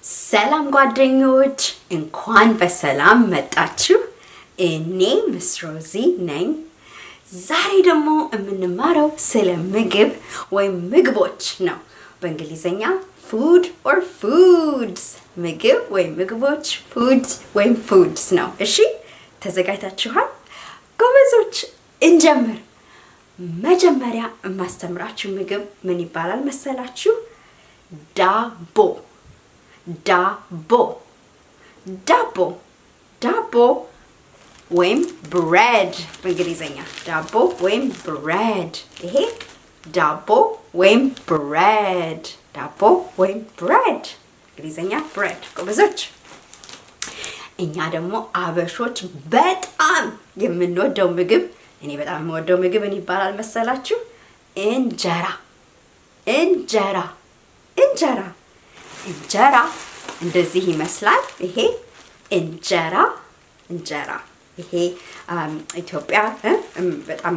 ሰላም ጓደኞች እንኳን በሰላም መጣችሁ። እኔ ሚስ ሮዚ ነኝ። ዛሬ ደግሞ የምንማረው ስለ ምግብ ወይም ምግቦች ነው። በእንግሊዘኛ food or foods ምግብ ወይም ምግቦች food ወይም foods ነው። እሺ ተዘጋጅታችኋል? ጎበዞች እንጀምር። መጀመሪያ የማስተምራችሁ ምግብ ምን ይባላል መሰላችሁ? ዳቦ ዳቦ ዳቦ ዳቦ ወይም ብሬድ በእንግሊዘኛ ዳቦ ወይም ብሬድ። ይሄ ዳቦ ወይም ብሬድ ዳቦ ወይም ብሬድ እንግሊዘኛ ብሬድ። ጎበዞች እኛ ደግሞ አበሾች በጣም የምንወደው ምግብ እኔ በጣም የምወደው ምግብ ምን ይባላል መሰላችሁ? እንጀራ እንጀራ እንጀራ እንጀራ እንደዚህ ይመስላል። ይሄ እንጀራ እንጀራ ይሄ ኢትዮጵያ በጣም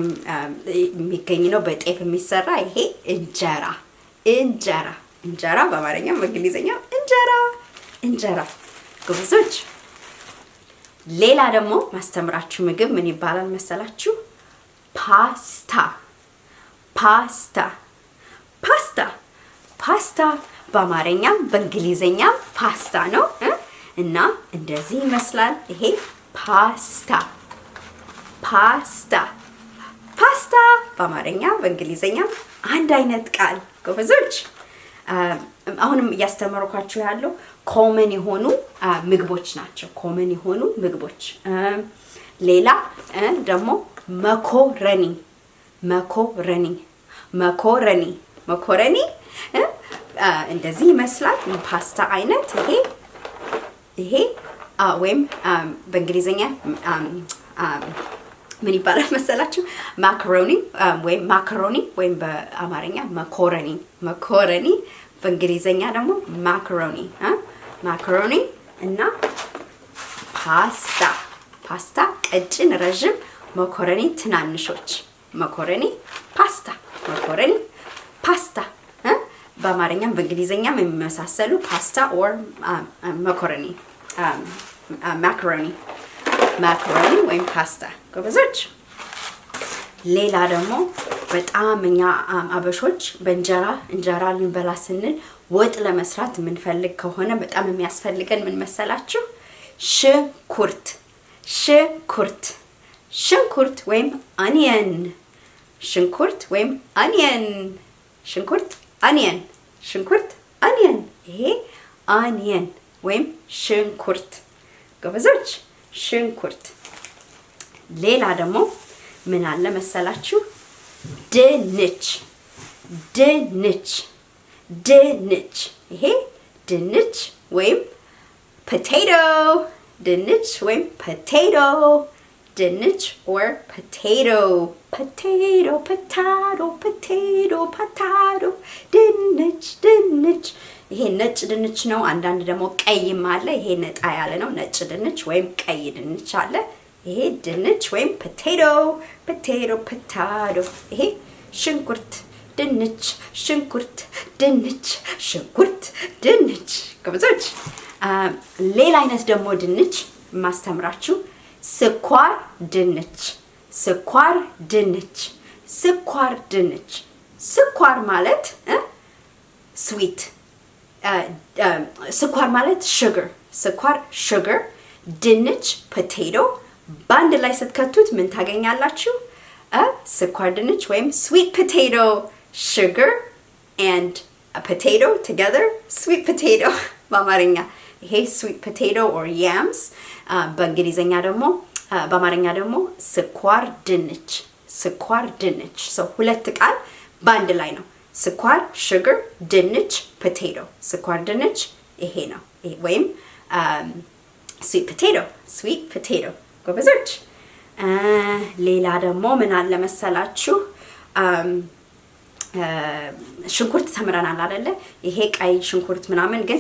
የሚገኝ ነው፣ በጤፍ የሚሰራ ይሄ እንጀራ እንጀራ እንጀራ በአማርኛም በእንግሊዘኛም እንጀራ እንጀራ። ጎበዞች ሌላ ደግሞ ማስተምራችሁ ምግብ ምን ይባላል መሰላችሁ? ፓስታ ፓስታ ፓስታ ፓስታ በአማርኛም በእንግሊዘኛም ፓስታ ነው እና እንደዚህ ይመስላል። ይሄ ፓስታ ፓስታ ፓስታ በአማርኛ በእንግሊዘኛም አንድ አይነት ቃል። ጎበዞች አሁንም እያስተማርኳችሁ ያለው ኮመን የሆኑ ምግቦች ናቸው። ኮመን የሆኑ ምግቦች። ሌላ ደግሞ መኮረኒ መኮረኒ መኮረኒ መኮረኒ እንደዚህ ይመስላል። ፓስታ አይነት ይሄ ወይም በእንግሊዘኛ ምን ይባላል መሰላችሁ? ማካሮኒ ወይም ማካሮኒ ወይም በአማርኛ መኮረኒ መኮረኒ በእንግሊዘኛ ደግሞ ማካሮኒ ማካሮኒ እና ፓስታ ፓስታ ቀጭን ረዥም፣ መኮረኒ ትናንሾች። መኮረኒ ፓስታ መኮረኒ ፓስታ በአማርኛም በእንግሊዘኛም የሚመሳሰሉ ፓስታ ኦር መኮረኒ ማካሮኒ ማካሮኒ ወይም ፓስታ። ጎበዞች ሌላ ደግሞ በጣም እኛ አበሾች እንጀራ ልንበላ ስንል ወጥ ለመስራት የምንፈልግ ከሆነ በጣም የሚያስፈልገን ምን መሰላችሁ? ሽንኩርት ሽንኩርት ሽንኩርት ወይም አኒየን ሽንኩርት ወይም አኒየን ሽንኩርት አኒየን ሽንኩርት አኒየን ይሄ አኒየን ወይም ሽንኩርት። ጎበዞች ሽንኩርት። ሌላ ደግሞ ምን አለ መሰላችሁ? ድንች ድንች ድንች ይሄ ድንች ወይም ፖቴቶ ድንች ወይም ፖቴቶ ድንች or potato potato potato potato potato ድንች ድንች ይሄ ነጭ ድንች ነው። አንዳንድ ደግሞ ቀይም አለ። ይሄ ነጣ ያለ ነው ነጭ ድንች ወይም ቀይ ድንች አለ። ይሄ ድንች ወይም potato potato potato ይሄ ሽንኩርት ድንች ሽንኩርት ድንች ሽንኩርት ድንች። ጎበዞች ሌላ አይነት ደግሞ ድንች ማስተምራችሁ ስኳር ድንች ስኳር ድንች ስኳር ድንች። ስኳር ማለት ስዊት ስኳር ማለት ሹገር ስኳር ሹገር ድንች ፖቴቶ በአንድ ላይ ስትከቱት ምን ታገኛላችሁ? ስኳር ድንች ወይም ስዊት ፖቴቶ ሹገር and a potato together sweet potato በአማርኛ ይሄ ስዊት ፖቴቶ or yams በእንግሊዘኛ ደግሞ በአማርኛ ደግሞ ስኳር ድንች ስኳር ድንች። ሰው ሁለት ቃል በአንድ ላይ ነው። ስኳር ሹገር ድንች ፖቴቶ ስኳር ድንች ይሄ ነው ወይም ስዊት ፖቴቶ ስዊት ፖቴቶ። ጎበዞች ሌላ ደግሞ ምን አለ መሰላችሁ? ሽንኩርት ተምረናል አይደለ? ይሄ ቀይ ሽንኩርት ምናምን ግን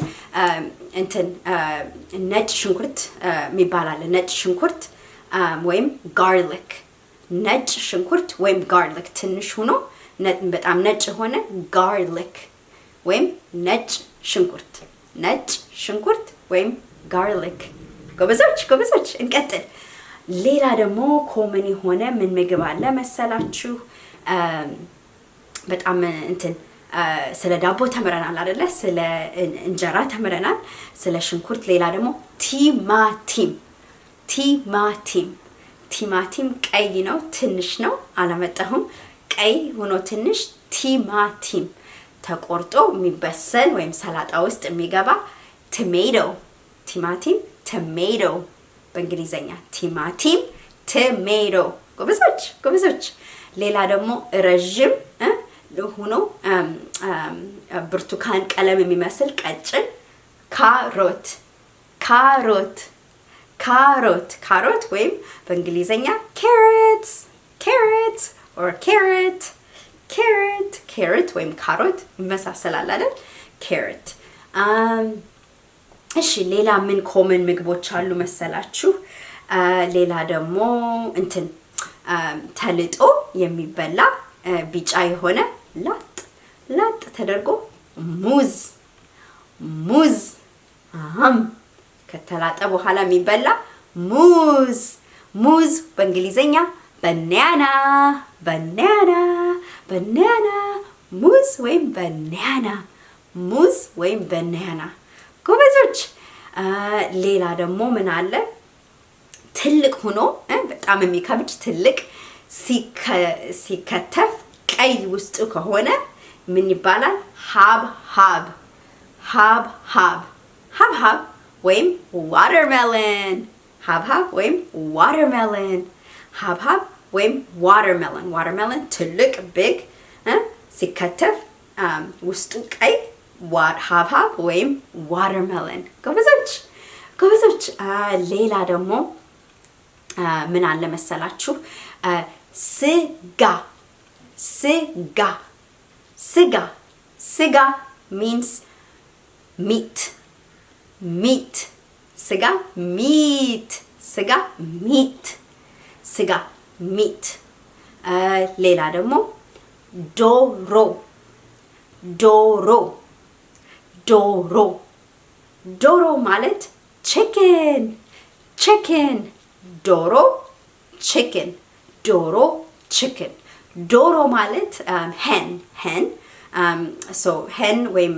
እንትን ነጭ ሽንኩርት የሚባል አለ። ነጭ ሽንኩርት ወይም ጋርሊክ ነጭ ሽንኩርት ወይም ጋርሊክ ትንሽ ሆኖ በጣም ነጭ ሆነ ጋርሊክ ወይም ነጭ ሽንኩርት ነጭ ሽንኩርት ወይም ጋርሊክ። ጎበዞች እንቀጥል። ሌላ ደግሞ ኮመን የሆነ ምን ምግብ አለ መሰላችሁ? በጣም እንትን ስለ ዳቦ ተምረናል አይደለ? ስለ እንጀራ ተምረናል፣ ስለ ሽንኩርት። ሌላ ደግሞ ቲማቲም ቀይ ነው፣ ትንሽ ነው፣ አላመጣሁም። ቀይ ሆኖ ትንሽ ቲማቲም ተቆርጦ የሚበሰል ወይም ሰላጣ ውስጥ የሚገባ ቶሜቶ በእንግሊዘኛ ቶሜቶ። ጎበዞች። ሌላ ደግሞ ረዥም ሆኖ ብርቱካን ቀለም የሚመስል ቀጭን ካሮት ወይም በእንግሊዘኛ ካሮት ወይም ካሮት ይመሳሰላል አይደል? ካሮት። እሺ ሌላ ምን ኮመን ምግቦች አሉ መሰላችሁ? ሌላ ደግሞ እንትን ተልጦ የሚበላ ቢጫ የሆነ ላጥ ተደርጎ ሙዝ ከተላጠ በኋላ የሚበላ ሙዝ በእንግሊዘኛ ባናና ሙዝ ወይም ባናና። ጎበዞች። ሌላ ደግሞ ምን አለ? ትልቅ ሆኖ በጣም የሚከብድ ትልቅ ሲከተፍ ቀይ ውስጡ ከሆነ ምን ይባላል? ሀብሀብ ወይም ዋተርሜሎን። ዋተርሜሎን ትልቅ ቢግ ሲከተፍ ውስጡ ቀይ ሀብሀብ ወይም ዋተርሜሎን። ጎበዞች። ሌላ ደግሞ ምን አለ መሰላችሁ? ስጋ means meat. ስጋ meat. ሌላ ደግሞ ዶሮ ማለት chicken. ዶሮ ማለት hen. hen ወይም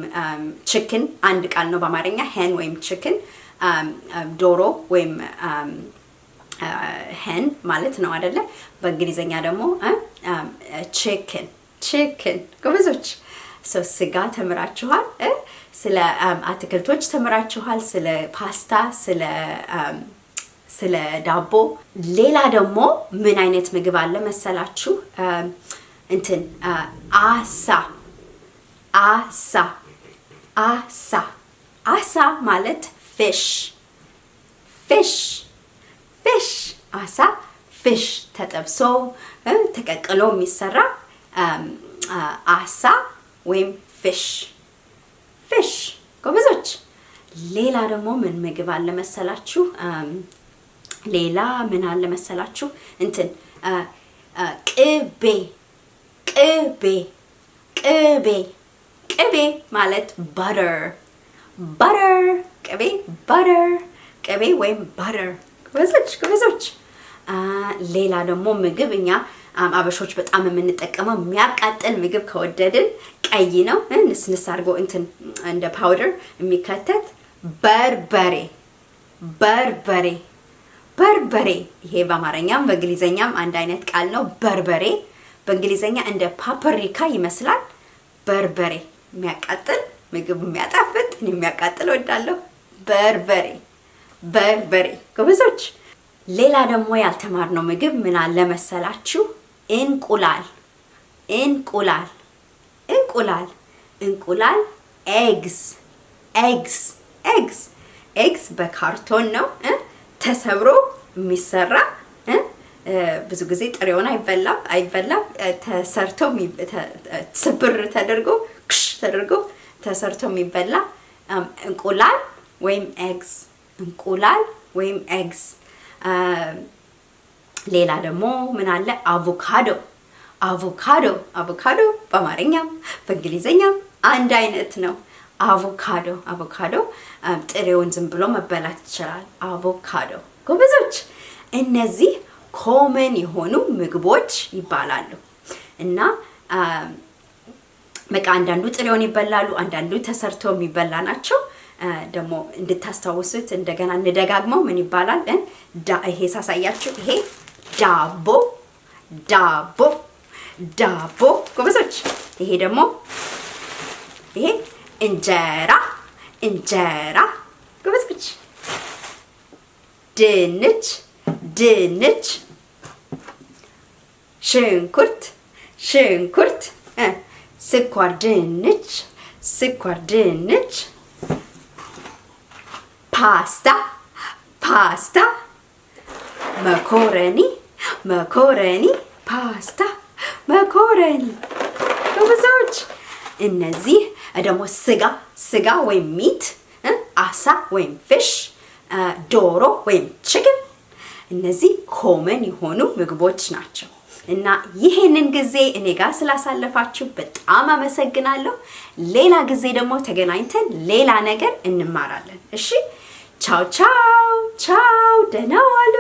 chicken አንድ ቃል ነው በአማርኛ። hen ወይም chicken ዶሮ ወይም hen ማለት ነው አይደለ? በእንግሊዘኛ ደግሞ chicken። ጎበዞች። ስጋ ተምራችኋል፣ ስለ አትክልቶች ተምራችኋል፣ ስለ ፓስታ፣ ስለ ዳቦ። ሌላ ደግሞ ምን አይነት ምግብ አለ መሰላችሁ? እንትን አሳ ማለት fish አሳ fish ተጠብሶ ተቀቅሎ የሚሰራ አሳ ወይም fish። ጎበዞች። ሌላ ደግሞ ምን ምግብ አለ መሰላችሁ? ሌላ ምን አለ መሰላችሁ? እንትን ቅቤ ማለት butter ቅቤ ወይም butter። ጎበዞች። ሌላ ደግሞ ምግብ እኛ አበሾች በጣም የምንጠቀመው የሚያቃጥል ምግብ ከወደድን ቀይ ነው፣ ንስንስ አድርጎ እንትን እንደ ፓውደር የሚከተት በርበሬ። ይሄ በአማርኛም በእንግሊዘኛም አንድ አይነት ቃል ነው። በርበሬ በእንግሊዘኛ እንደ ፓፕሪካ ይመስላል። በርበሬ የሚያቃጥል ምግብ የሚያጣፍጥ፣ እኔ የሚያቃጥል እወዳለሁ። በርበሬ። ጎበዞች። ሌላ ደግሞ ያልተማርነው ምግብ ምን አለ መሰላችሁ? እንቁላል ኤግስ በካርቶን ነው ተሰብሮ የሚሰራ። ብዙ ጊዜ ጥሬውን አይበላም። ተሰርቶ ስብር ተደርጎ ተሰርቶ የሚበላ እንቁላል ወይም ኤግስ። ሌላ ደግሞ ምን አለ? አቮካዶ በአማርኛም በእንግሊዘኛም አንድ አይነት ነው። አቮካዶ ጥሬውን ዝም ብሎ መበላት ይችላል። አቮካዶ ጎበዞች። እነዚህ ኮመን የሆኑ ምግቦች ይባላሉ እና በቃ አንዳንዱ ጥሬውን ይበላሉ፣ አንዳንዱ ተሰርቶ የሚበላ ናቸው። ደግሞ እንድታስታውሱት እንደገና እንደጋግመው ምን ይባላል? ይሄ ሳሳያችሁ ይሄ ዳቦ ጎበዞች። ይሄ ደግሞ ይሄ እንጀራ ጎበዞች። ድንች ሽንኩርት ስኳር ድንች ፓስታ መኮረኒ ፓስታ መኮረኒ ጎበዞች። እነዚህ ደግሞ ስጋ ወይም ሚት፣ አሳ ወይም ፊሽ፣ ዶሮ ወይም ቺክን፣ እነዚህ ኮመን የሆኑ ምግቦች ናቸው። እና ይሄንን ጊዜ እኔ ጋር ስላሳለፋችሁ በጣም አመሰግናለሁ። ሌላ ጊዜ ደግሞ ተገናኝተን ሌላ ነገር እንማራለን። እሺ ቻው፣ ደህና ዋሉ።